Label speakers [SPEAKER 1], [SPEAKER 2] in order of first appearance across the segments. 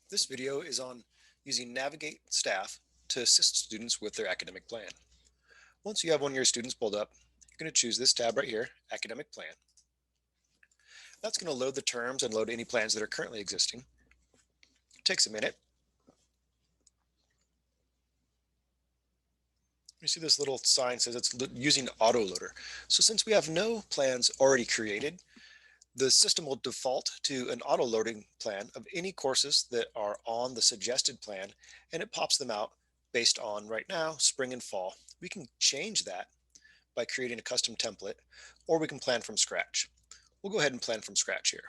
[SPEAKER 1] This video is on using Navigate Staff to assist students with their academic plan. Once you have one of your students pulled up, you're going to choose this tab right here, Academic Plan. That's going to load the terms and load any plans that are currently existing. It takes a minute. You see this little sign says it's using autoloader. So since we have no plans already created, the system will default to an auto loading plan of any courses that are on the suggested plan, and it pops them out based on right now, spring and fall. We can change that by creating a custom template, or we can plan from scratch. We'll go ahead and plan from scratch here.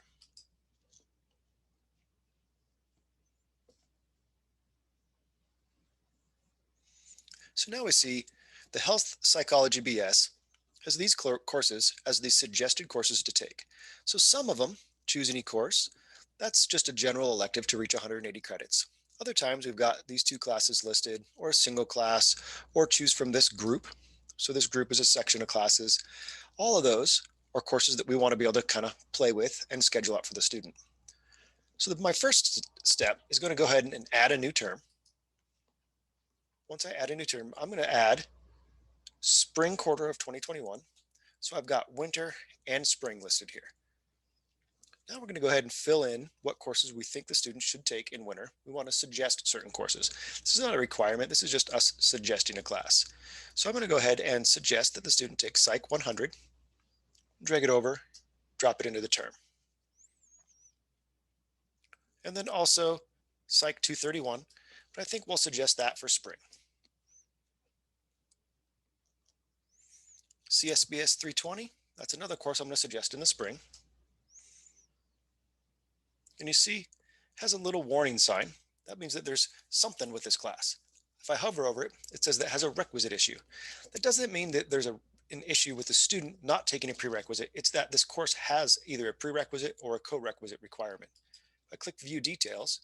[SPEAKER 1] So now we see the Health Psychology BS has these courses as the suggested courses to take. So some of them, choose any course, that's just a general elective to reach 180 credits. Other times we've got these two classes listed, or a single class, or choose from this group. So this group is a section of classes. All of those are courses that we want to be able to kind of play with and schedule out for the student. So my first step is going to go ahead and add a new term. Once I add a new term, I'm going to add spring quarter of 2021. So I've got winter and spring listed here. Now we're going to go ahead and fill in what courses we think the student should take in winter. We want to suggest certain courses. This is not a requirement. This is just us suggesting a class. So I'm going to go ahead and suggest that the student take Psych 100, drag it over, drop it into the term. And then also Psych 231, but I think we'll suggest that for spring. CSBS 320, that's another course I'm going to suggest in the spring. And you see, it has a little warning sign. That means that there's something with this class. If I hover over it, it says that it has a requisite issue. That doesn't mean that there's an issue with the student not taking a prerequisite. It's that this course has either a prerequisite or a co-requisite requirement. If I click View Details,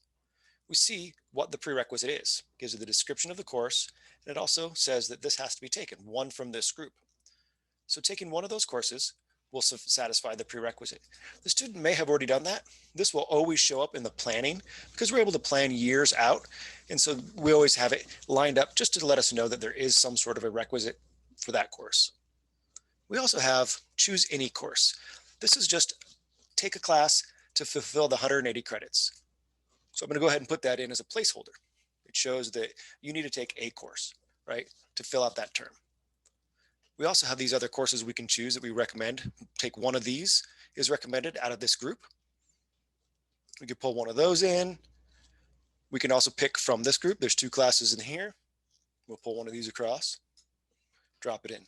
[SPEAKER 1] we see what the prerequisite is. It gives you the description of the course, and it also says that this has to be taken, one from this group. So taking one of those courses will satisfy the prerequisite. The student may have already done that. This will always show up in the planning because we're able to plan years out. And so we always have it lined up just to let us know that there is some sort of a requisite for that course. We also have choose any course. This is just take a class to fulfill the 180 credits. So I'm going to go ahead and put that in as a placeholder. It shows that you need to take a course, right, to fill out that term. We also have these other courses we can choose that we recommend. Take one of these is recommended out of this group. We can pull one of those in. We can also pick from this group. There's two classes in here. We'll pull one of these across, drop it in.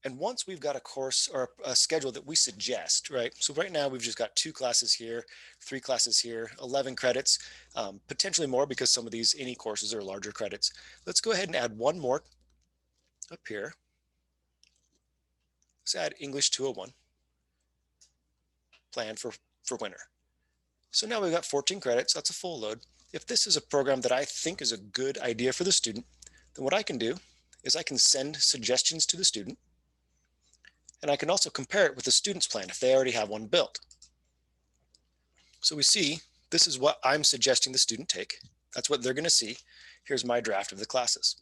[SPEAKER 1] And once we've got a course or a schedule that we suggest, right? So right now we've just got two classes here, three classes here, 11 credits, potentially more because some of these any courses are larger credits. Let's go ahead and add one more up here. Let's add English 201 plan for winter. So now we've got 14 credits. That's a full load. If this is a program that I think is a good idea for the student, then what I can do is I can send suggestions to the student, and I can also compare it with the student's plan if they already have one built. So we see this is what I'm suggesting the student take. That's what they're going to see. Here's my draft of the classes.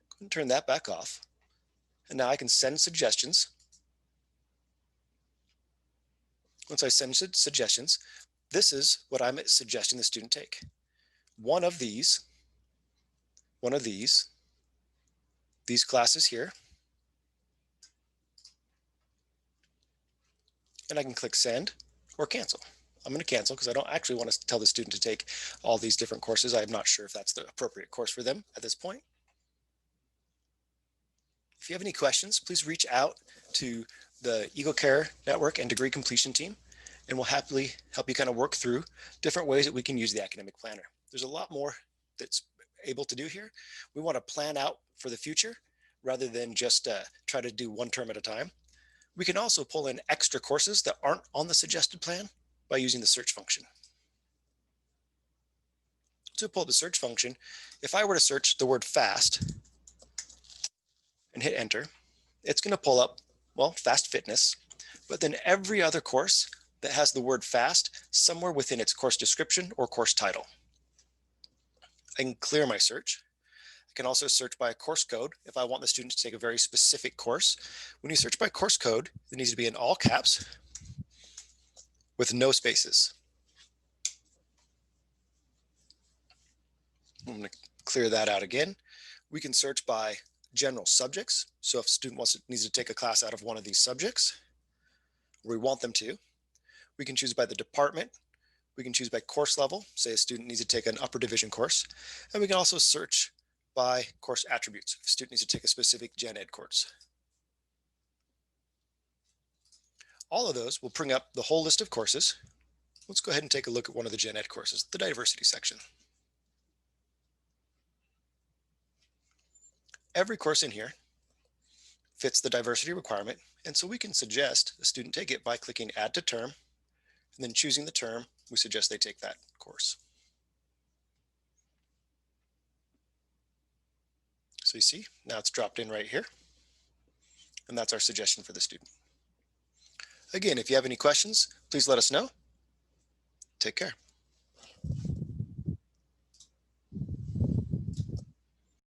[SPEAKER 1] Go ahead and turn that back off. And now I can send suggestions. Once I send suggestions, this is what I'm suggesting the student take. One of these classes here, and I can click send or cancel. I'm going to cancel because I don't actually want to tell the student to take all these different courses. I'm not sure if that's the appropriate course for them at this point. If you have any questions, please reach out to the Eagle Care Network and Degree Completion team, and we'll happily help you kind of work through different ways that we can use the academic planner. There's a lot more that's able to do here. We want to plan out for the future rather than just try to do one term at a time. We can also pull in extra courses that aren't on the suggested plan by using the search function. To pull up the search function, if I were to search the word FAST and hit enter, it's going to pull up, well, FAST Fitness, but then every other course that has the word FAST somewhere within its course description or course title. I can clear my search. I can also search by a course code if I want the student to take a very specific course. When you search by course code, it needs to be in all caps with no spaces. I'm going to clear that out again. We can search by general subjects. So if a student needs to take a class out of one of these subjects, we want them to. We can choose by the department. We can choose by course level. Say a student needs to take an upper division course. And we can also search by course attributes. If a student needs to take a specific gen ed course. All of those will bring up the whole list of courses. Let's go ahead and take a look at one of the gen ed courses, the diversity section. Every course in here fits the diversity requirement, and so we can suggest a student take it by clicking add to term, and then choosing the term we suggest they take that course. So you see, now it's dropped in right here, and that's our suggestion for the student. Again, if you have any questions, please let us know. Take care.